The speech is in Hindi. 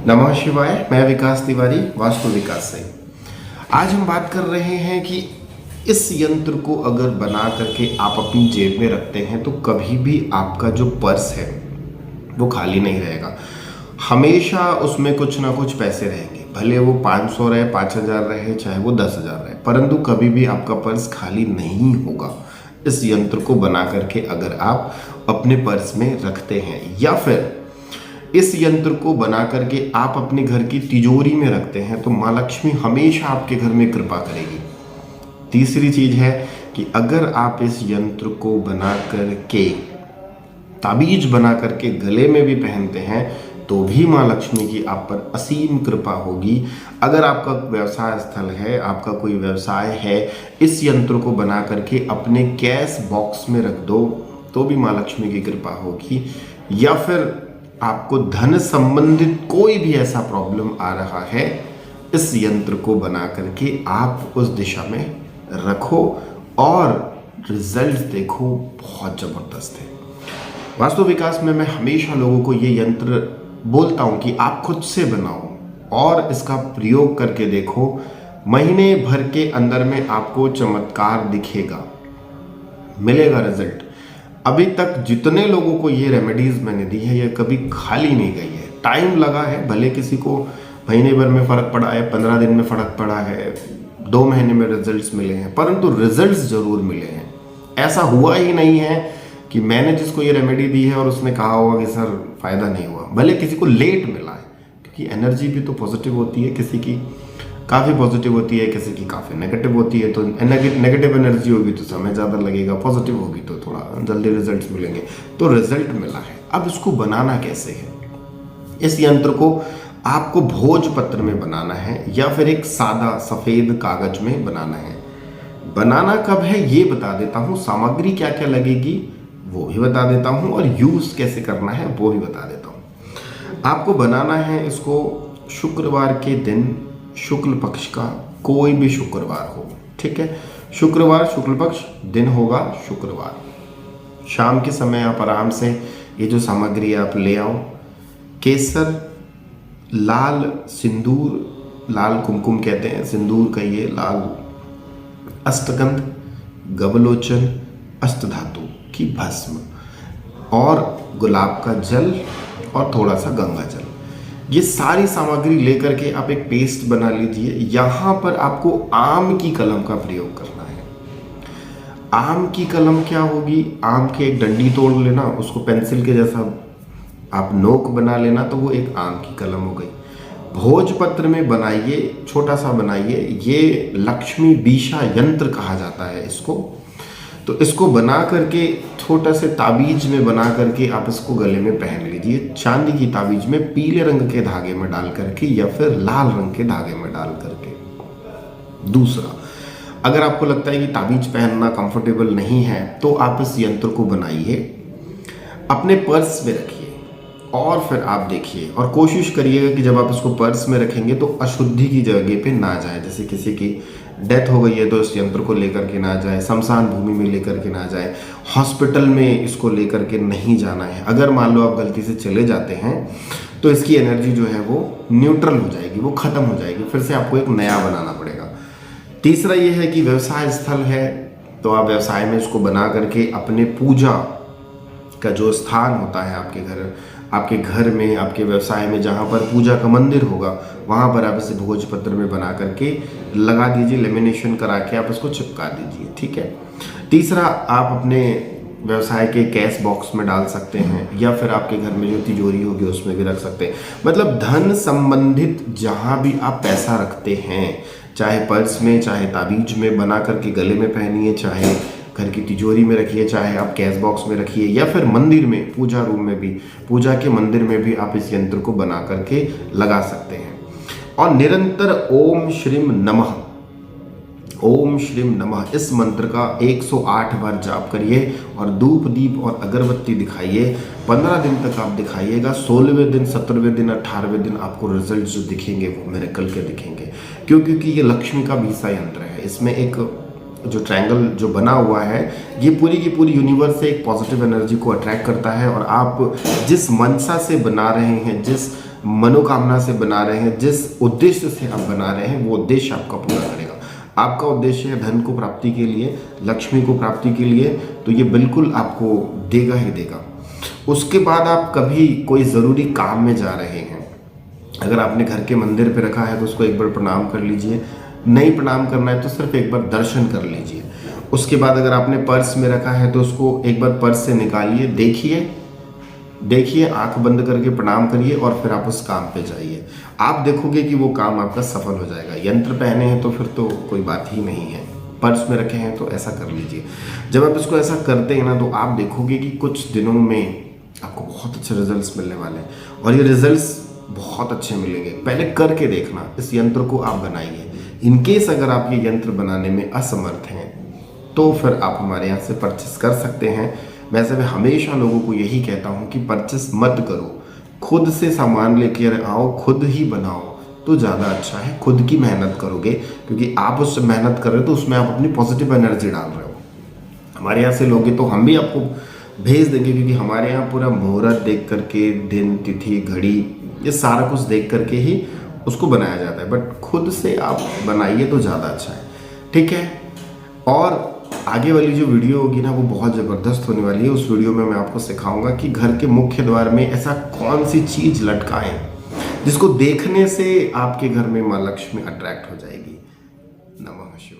नमः शिवाय। मैं विकास तिवारी, वास्तु विकास से। आज हम बात कर रहे हैं कि इस यंत्र को अगर बना करके आप अपनी जेब में रखते हैं तो कभी भी आपका जो पर्स है वो खाली नहीं रहेगा। हमेशा उसमें कुछ ना कुछ पैसे रहेंगे, भले वो 500 रहे, 5000 रहे, चाहे वो 10,000 रहे, परंतु कभी भी आपका पर्स खाली नहीं होगा इस यंत्र को बना करके अगर आप अपने पर्स में रखते हैं, या फिर इस यंत्र को बना करके आप अपने घर की तिजोरी में रखते हैं तो माँ लक्ष्मी हमेशा आपके घर में कृपा करेगी। तीसरी चीज है कि अगर आप इस यंत्र को बना करके ताबीज बना करके गले में भी पहनते हैं तो भी माँ लक्ष्मी की आप पर असीम कृपा होगी। अगर आपका व्यवसाय स्थल है, आपका कोई व्यवसाय है, इस यंत्र को बना करके अपने कैश बॉक्स में रख दो तो भी माँ लक्ष्मी की कृपा होगी। या फिर आपको धन संबंधित कोई भी ऐसा प्रॉब्लम आ रहा है, इस यंत्र को बना करके आप उस दिशा में रखो और रिजल्ट देखो, बहुत ज़बरदस्त है। वास्तु विकास में मैं हमेशा लोगों को ये यंत्र बोलता हूँ कि आप खुद से बनाओ और इसका प्रयोग करके देखो। महीने भर के अंदर में आपको चमत्कार दिखेगा, मिलेगा रिजल्ट। अभी तक जितने लोगों को ये रेमेडीज मैंने दी है ये कभी खाली नहीं गई है। टाइम लगा है, भले किसी को महीने भर में फ़र्क पड़ा है, 15 दिन में फ़र्क पड़ा है, 2 महीने में रिजल्ट्स मिले हैं, परंतु रिजल्ट्स ज़रूर मिले हैं। ऐसा हुआ ही नहीं है कि मैंने जिसको ये रेमेडी दी है और उसने कहा होगा कि सर फ़ायदा नहीं हुआ। भले किसी को लेट मिला है, क्योंकि एनर्जी भी तो पॉजिटिव होती है, किसी की काफ़ी पॉजिटिव होती है, किसी की काफ़ी नेगेटिव होती है। तो नेगेटिव एनर्जी होगी तो समय ज़्यादा लगेगा, पॉजिटिव होगी तो थोड़ा जल्दी रिजल्ट्स मिलेंगे। तो रिजल्ट मिला है। अब इसको बनाना कैसे है? इस यंत्र को आपको भोजपत्र में बनाना है या फिर एक सादा सफ़ेद कागज में बनाना है। बनाना कब है ये बता देता हूँ, सामग्री क्या क्या लगेगी वो भी बता देता हूँ, और यूज़ कैसे करना है वो भी बता देता हूँ। आपको बनाना है इसको शुक्रवार के दिन, शुक्ल पक्ष का कोई भी शुक्रवार हो, ठीक है। शुक्रवार शुक्ल पक्ष दिन होगा शुक्रवार। शाम के समय आप आराम से ये जो सामग्री आप ले आओ। केसर, लाल सिंदूर, लाल कुमकुम कहते हैं, सिंदूर कहिए, लाल अष्टगंध, गवलोचन, अष्टधातु की भस्म और गुलाब का जल और थोड़ा सा गंगा जल, ये सारी सामग्री लेकर के आप एक पेस्ट बना लीजिए। यहाँ पर आपको आम की कलम का प्रयोग करना है। आम की कलम क्या होगी? आम की एक डंडी तोड़ लेना, उसको पेंसिल के जैसा आप नोक बना लेना, तो वो एक आम की कलम हो गई। भोजपत्र में बनाइए, छोटा सा बनाइए। ये लक्ष्मी बीशा यंत्र कहा जाता है इसको। तो इसको बना करके छोटा से ताबीज में बना करके आप इसको गले में पहन लीजिए। चांदी की ताबीज में पीले रंग के धागे में डाल करके या फिर लाल रंग के धागे में डाल करके। दूसरा, अगर आपको लगता है कि ताबीज पहनना कंफर्टेबल नहीं है तो आप इस यंत्र को बनाइए, अपने पर्स में रखिए और फिर आप देखिए और कोशिश करिएगा कि जब आप इसको पर्स में रखेंगे तो अशुद्धि की जगह पे ना जाए। जैसे किसी की डेथ हो गई है तो इस यंत्र को लेकर के ना जाए, शमशान भूमि में लेकर के ना जाए, हॉस्पिटल में इसको लेकर के नहीं जाना है। अगर मान लो आप गलती से चले जाते हैं तो इसकी एनर्जी जो है वो न्यूट्रल हो जाएगी, वो खत्म हो जाएगी, फिर से आपको एक नया बनाना पड़ेगा। तीसरा ये है कि व्यवसाय स्थल है तो आप व्यवसाय में इसको बना करके अपने पूजा का जो स्थान होता है आपके घर में, आपके व्यवसाय में, जहाँ पर पूजा का मंदिर होगा वहाँ पर आप इसे भोजपत्र में बना करके लगा दीजिए, लेमिनेशन करा के आप इसको चिपका दीजिए, ठीक है। तीसरा, आप अपने व्यवसाय के कैश बॉक्स में डाल सकते हैं या फिर आपके घर में जो तिजोरी होगी उसमें भी रख सकते हैं। मतलब धन संबंधित जहाँ भी आप पैसा रखते हैं, चाहे पर्स में, चाहे ताबीज में बना करके गले में पहनिए, चाहे घर की तिजोरी में रखिए, चाहे आप कैश बॉक्स में रखिए, या फिर मंदिर में, पूजा रूम में भी, पूजा के मंदिर में भी आप इस यंत्र को बना करके लगा सकते हैं। और निरंतर ओम श्रीम नमः, ओम श्रीम नमः इस मंत्र का 108 बार जाप करिए और धूप दीप और अगरबत्ती दिखाइए। 15 दिन तक आप दिखाइएगा। 16वें दिन, 17वें दिन, 18वें दिन आपको रिजल्ट जो दिखेंगे वो मिरेकल के दिखेंगे। क्योंकि ये लक्ष्मी का बीसा यंत्र है। इसमें एक जो ट्रायंगल जो बना हुआ है ये पूरी की पूरी यूनिवर्स से एक पॉजिटिव एनर्जी को अट्रैक्ट करता है। और आप जिस मनसा से बना रहे हैं, जिस मनोकामना से बना रहे हैं, जिस उद्देश्य से आप बना रहे हैं, वो उद्देश्य आपका पूरा करेगा। आपका उद्देश्य है धन को प्राप्ति के लिए, लक्ष्मी को प्राप्ति के लिए, तो ये बिल्कुल आपको देगा ही देगा। उसके बाद आप कभी कोई ज़रूरी काम में जा रहे हैं, अगर आपने घर के मंदिर पे रखा है तो उसको एक बार प्रणाम कर लीजिए, नहीं प्रणाम करना है तो सिर्फ एक बार दर्शन कर लीजिए। उसके बाद अगर आपने पर्स में रखा है तो उसको एक बार पर्स से निकालिए, देखिए, आंख बंद करके प्रणाम करिए और फिर आप उस काम पे जाइए। आप देखोगे कि वो काम आपका सफल हो जाएगा। यंत्र पहने हैं तो फिर तो कोई बात ही नहीं है, पर्स में रखे हैं तो ऐसा कर लीजिए। जब आप इसको ऐसा करते हैं ना, तो आप देखोगे कि कुछ दिनों में आपको बहुत अच्छे रिजल्ट्स मिलने वाले हैं, और ये रिजल्ट्स बहुत अच्छे मिलेंगे। पहले करके देखना, इस यंत्र को आप बनाइए। इनकेस अगर आप ये यंत्र बनाने में असमर्थ हैं तो फिर आप हमारे यहाँ से परचेस कर सकते हैं। वैसे मैं हमेशा लोगों को यही कहता हूँ कि परचेस मत करो, खुद से सामान लेकर आओ, खुद ही बनाओ तो ज़्यादा अच्छा है। खुद की मेहनत करोगे, क्योंकि आप उससे मेहनत कर रहे हो तो उसमें आप अपनी पॉजिटिव एनर्जी डाल रहे हो। हमारे यहाँ से लोगे तो हम भी आपको भेज देंगे, क्योंकि हमारे यहाँ पूरा मुहूर्त देख करके, दिन, तिथि, घड़ी, ये सारा कुछ देख करके ही उसको बनाया जाता है। बट खुद से आप बनाइए तो ज़्यादा अच्छा है, ठीक है। और आगे वाली जो वीडियो होगी ना, वो बहुत ज़बरदस्त होने वाली है। उस वीडियो में मैं आपको सिखाऊंगा कि घर के मुख्य द्वार में ऐसा कौन सी चीज़ लटकाएं जिसको देखने से आपके घर में माँ लक्ष्मी अट्रैक्ट हो जाएगी। नमः शिवाय।